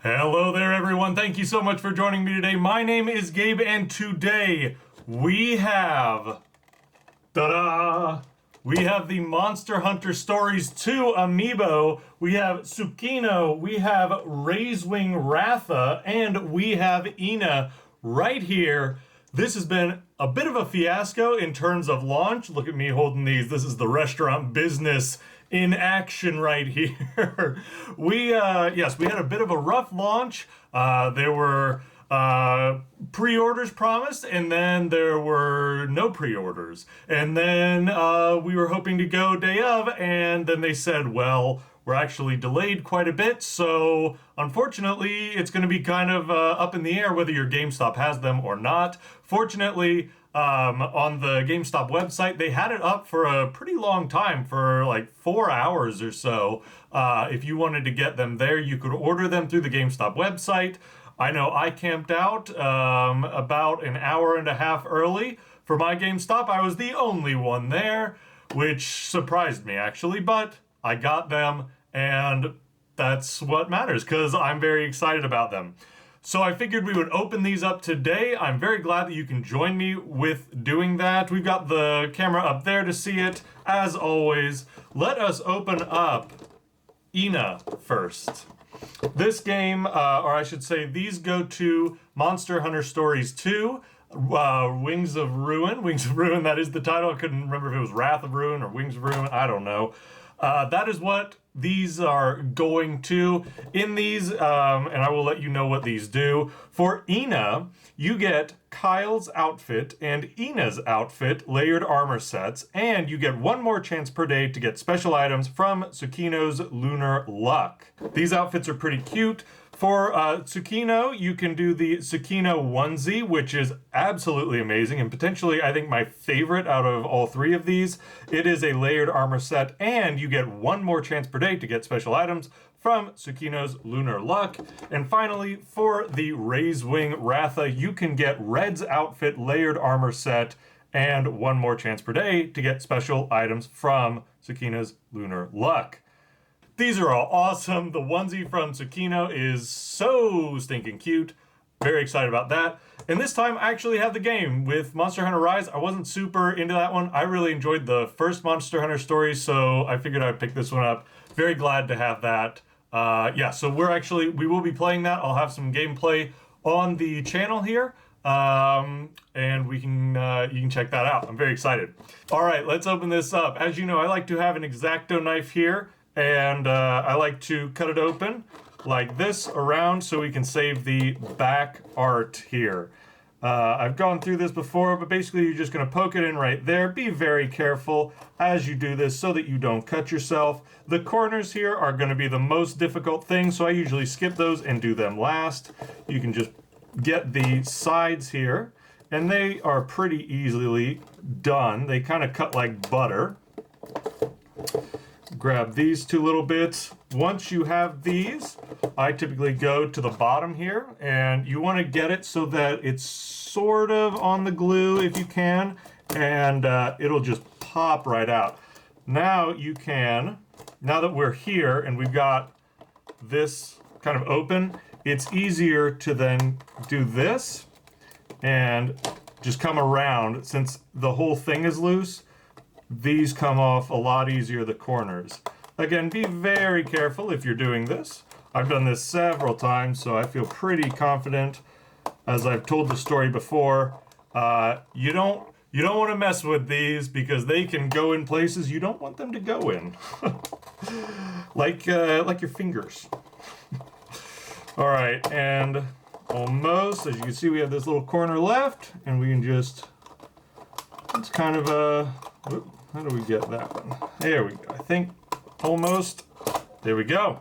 Hello there, everyone. Thank you so much for joining me today. My name is Gabe, and today we have... Ta-da! We have the Monster Hunter Stories 2 Amiibo, we have Tsukino, we have Razewing Ratha, and we have Ina right here. This has been a bit of a fiasco in terms of launch. Look at me holding these. This is the restaurant business in action right here. We had a bit of a rough launch. There were pre-orders promised, and then there were no pre-orders. And then we were hoping to go day of, and then they said, well, we're actually delayed quite a bit, so unfortunately it's going to be kind of up in the air whether your GameStop has them or not. Fortunately, on the GameStop website, they had it up for a pretty long time, for like 4 hours or so. If you wanted to get them there, you could order them through the GameStop website. I know I camped out about an hour and a half early for my GameStop. I was the only one there, which surprised me actually, but I got them, and that's what matters because I'm very excited about them. So I figured we would open these up today. I'm very glad that you can join me with doing that. We've got the camera up there to see it. As always, let us open up Ina first. This game, or I should say, these go to Monster Hunter Stories 2, Wings of Ruin. Wings of Ruin, that is the title. I couldn't remember if it was Wrath of Ruin or Wings of Ruin. I don't know. That is what these are going to. In these, and I will let you know what these do. For Ina, you get Kyle's outfit and Ina's outfit layered armor sets, and you get one more chance per day to get special items from Tsukino's Lunar Luck. These outfits are pretty cute. For Tsukino, you can do the Tsukino onesie, which is absolutely amazing and potentially, I think, my favorite out of all three of these. It is a layered armor set, and you get one more chance per day to get special items from Tsukino's Lunar Luck. And finally, for the Razewing Ratha, you can get Red's outfit layered armor set and one more chance per day to get special items from Tsukino's Lunar Luck. These are all awesome. The onesie from Tsukino is so stinking cute. Very excited about that. And this time I actually have the game with Monster Hunter Rise. I wasn't super into that one. I really enjoyed the first Monster Hunter Stories, so I figured I'd pick this one up. Very glad to have that. So we will be playing that. I'll have some gameplay on the channel here. And you can check that out. I'm very excited. All right, let's open this up. As you know, I like to have an X-Acto knife here. And I like to cut it open like this around so we can save the back art here. I've gone through this before, but basically you're just going to poke it in right there. Be very careful as you do this so that you don't cut yourself. The corners here are going to be the most difficult thing, so I usually skip those and do them last. You can just get the sides here, and they are pretty easily done. They kind of cut like butter. Grab these two little bits. Once you have these, I typically go to the bottom here, and you want to get it so that it's sort of on the glue if you can, and it'll just pop right out. Now you can, now that we're here and we've got this kind of open, it's easier to then do this and just come around. Since the whole thing is loose, these come off a lot easier, the corners. Again, be very careful if you're doing this. I've done this several times, so I feel pretty confident. As I've told the story before, you don't want to mess with these because they can go in places you don't want them to go in. like your fingers. All right, and almost, as you can see, we have this little corner left, and we can just, it's kind of a, how do we get that one? There we go. I think almost. There we go.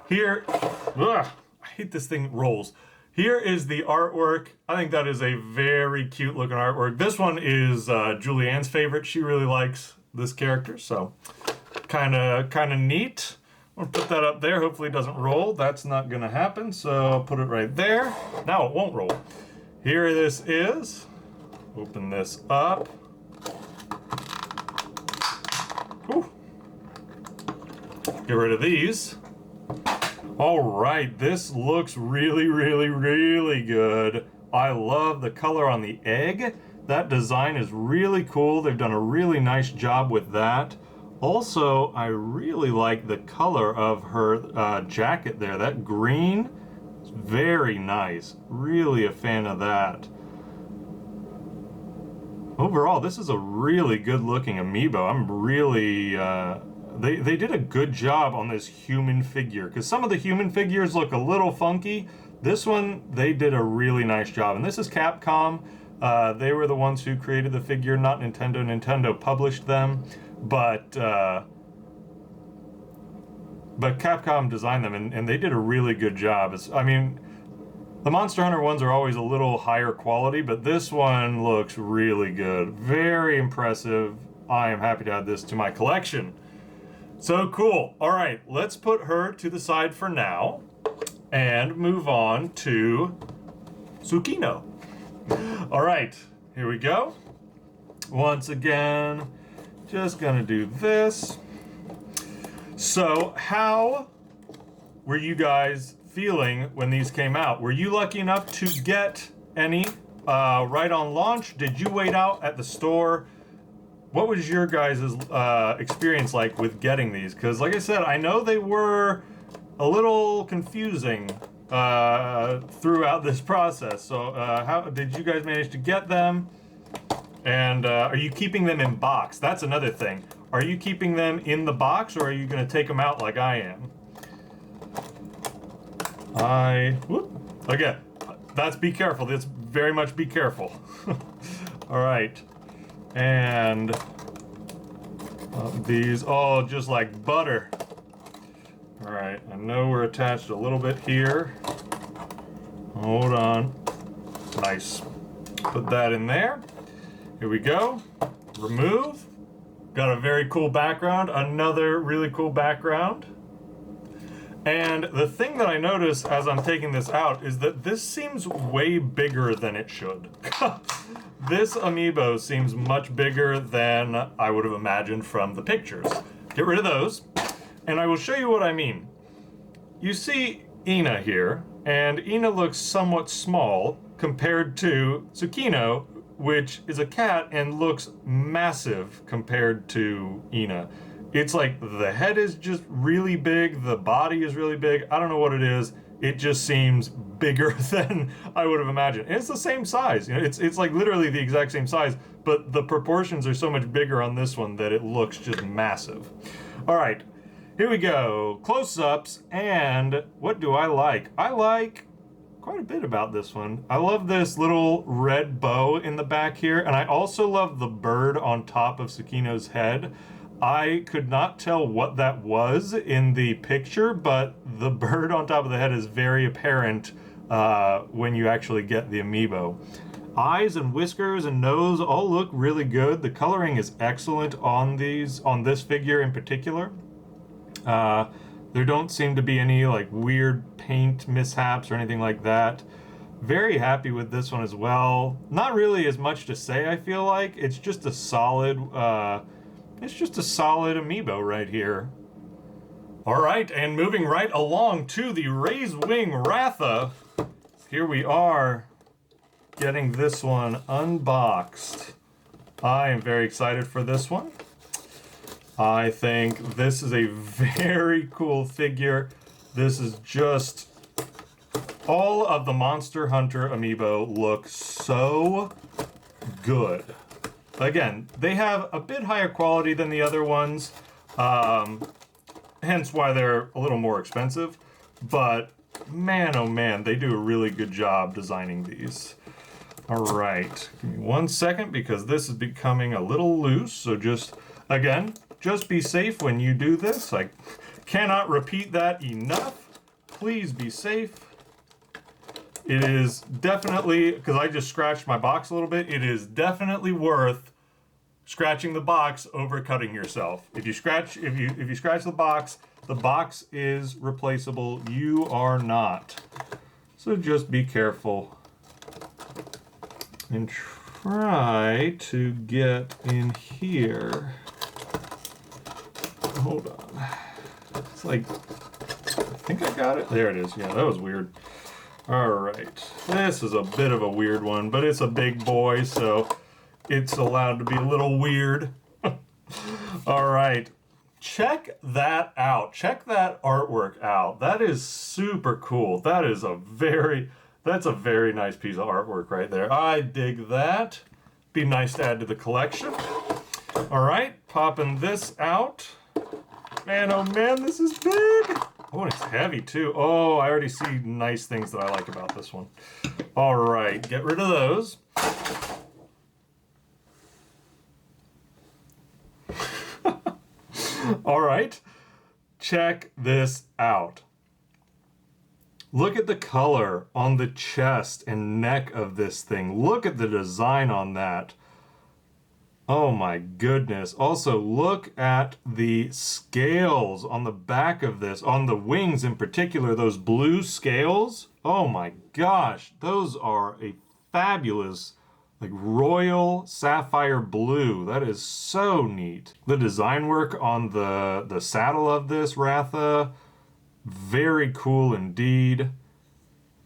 Here, I hate this thing rolls. Here is the artwork. I think that is a very cute looking artwork. This one is Julianne's favorite. She really likes this character, so kind of neat. I'll put that up there. Hopefully it doesn't roll. That's not gonna happen, so I'll put it right there. Now it won't roll. Here this is. Open this up. Whew. Get rid of these. All right, this looks really, really, really good. I love the color on the egg. That design is really cool. They've done a really nice job with that. Also, I really like the color of her jacket there. That green is very nice. Really a fan of that. Overall, this is a really good looking Amiibo. I'm really, they did a good job on this human figure, because some of the human figures look a little funky. This one, they did a really nice job. And this is Capcom. They were the ones who created the figure, not Nintendo. Nintendo published them, but Capcom designed them, and they did a really good job. I mean, the Monster Hunter ones are always a little higher quality, but this one looks really good. Very impressive. I am happy to add this to my collection. So cool. All right, let's put her to the side for now and move on to Tsukino. All right, here we go. Once again, just gonna do this. So how were you guys feeling when these came out? Were you lucky enough to get any right on launch? Did you wait out at the store? What was your guys' experience like with getting these? Because like I said, I know they were a little confusing throughout this process. So how did you guys manage to get them? And are you keeping them in box? That's another thing. Are you keeping them in the box, or are you going to take them out like I am? Again, that's be careful. That's very much be careful. All right. And these all just like butter. All right, I know we're attached a little bit here. Hold on. Nice. Put that in there. Here we go. Remove. Got a very cool background. Another really cool background. And the thing that I notice as I'm taking this out is that this seems way bigger than it should. This Amiibo seems much bigger than I would have imagined from the pictures. Get rid of those, and I will show you what I mean. You see Ina here, and Ina looks somewhat small compared to Tsukino, which is a cat and looks massive compared to Ina. It's like the head is just really big, the body is really big. I don't know what it is. It just seems bigger than I would have imagined. And it's the same size. You know, it's like literally the exact same size, but the proportions are so much bigger on this one that it looks just massive. All right, here we go. Close-ups, and what do I like? I like quite a bit about this one. I love this little red bow in the back here, and I also love the bird on top of Tsukino's head. I could not tell what that was in the picture, but the bird on top of the head is very apparent when you actually get the Amiibo. Eyes and whiskers and nose all look really good. The coloring is excellent on this figure in particular. There don't seem to be any like weird paint mishaps or anything like that. Very happy with this one as well. Not really as much to say, I feel like. It's just a solid Amiibo right here. All right, and moving right along to the Razewing Ratha. Here we are, getting this one unboxed. I am very excited for this one. I think this is a very cool figure. This is just, all of the Monster Hunter Amiibo look so good. Again, they have a bit higher quality than the other ones, hence why they're a little more expensive, but man, oh man, they do a really good job designing these. All right, give me 1 second because this is becoming a little loose, so just be safe when you do this. I cannot repeat that enough. Please be safe. It is definitely, because I just scratched my box a little bit, it is definitely worth scratching the box over cutting yourself. If you scratch the box is replaceable. You are not. So just be careful and try to get in here. Hold on. It's like think I got it. There it is. Yeah, that was weird. All right. This is a bit of a weird one, but it's a big boy, so it's allowed to be a little weird. All right. Check that out. Check that artwork out. That is super cool. That's a very nice piece of artwork right there. I dig that. Be nice to add to the collection. All right, popping this out. Man, oh man, this is big. Oh, and it's heavy too. Oh, I already see nice things that I like about this one. All right, get rid of those. All right, check this out. Look at the color on the chest and neck of this thing. Look at the design on that. Oh my goodness. Also, look at the scales on the back of this, on the wings in particular, those blue scales. Oh my gosh, those are a fabulous, like royal sapphire blue. That is so neat. The design work on the saddle of this Ratha, very cool indeed.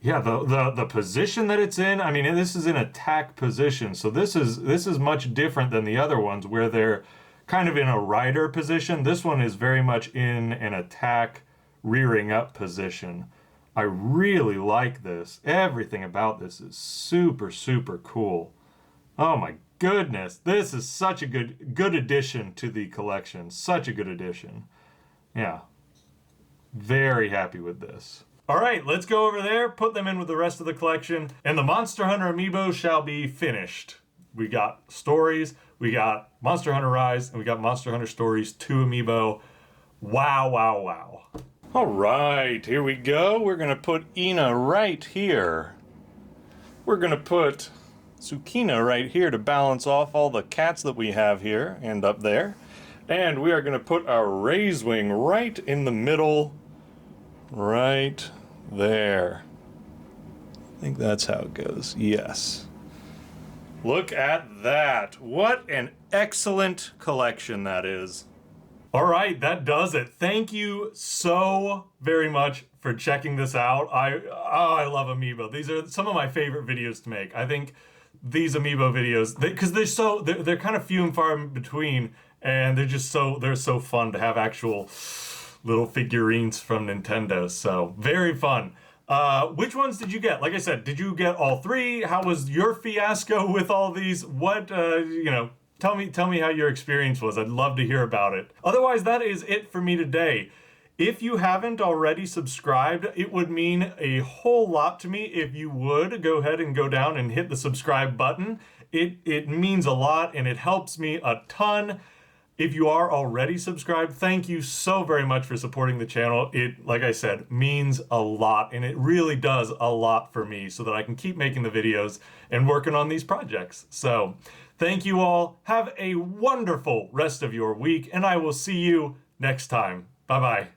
Yeah, the position that it's in, I mean, this is an attack position, so this is much different than the other ones where they're kind of in a rider position. This one is very much in an attack, rearing up position. I really like this. Everything about this is super, super cool. Oh my goodness, this is such a good addition to the collection. Such a good addition. Yeah, very happy with this. All right, let's go over there, put them in with the rest of the collection, and the Monster Hunter Amiibo shall be finished. We got Stories, we got Monster Hunter Rise, and we got Monster Hunter Stories 2 Amiibo. Wow, wow, wow. All right, here we go. We're gonna put Ina right here. We're gonna put Tsukino right here to balance off all the cats that we have here and up there. And we are gonna put our Razewing right in the middle, right there. I think that's how it goes. Yes. Look at that. What an excellent collection that is. All right, that does it. Thank you so very much for checking this out. I love Amiibo. These are some of my favorite videos to make. I think these Amiibo videos, because they're kind of few and far in between, and they're so fun to have actual little figurines from Nintendo, so very fun. Which ones did you get? Like I said, did you get all three? How was your fiasco with all these? What, tell me how your experience was. I'd love to hear about it. Otherwise, that is it for me today. If you haven't already subscribed, it would mean a whole lot to me if you would go ahead and go down and hit the subscribe button. It means a lot and it helps me a ton. If you are already subscribed, thank you so very much for supporting the channel. It, like I said, means a lot, and it really does a lot for me so that I can keep making the videos and working on these projects. So thank you all. Have a wonderful rest of your week, and I will see you next time. Bye-bye.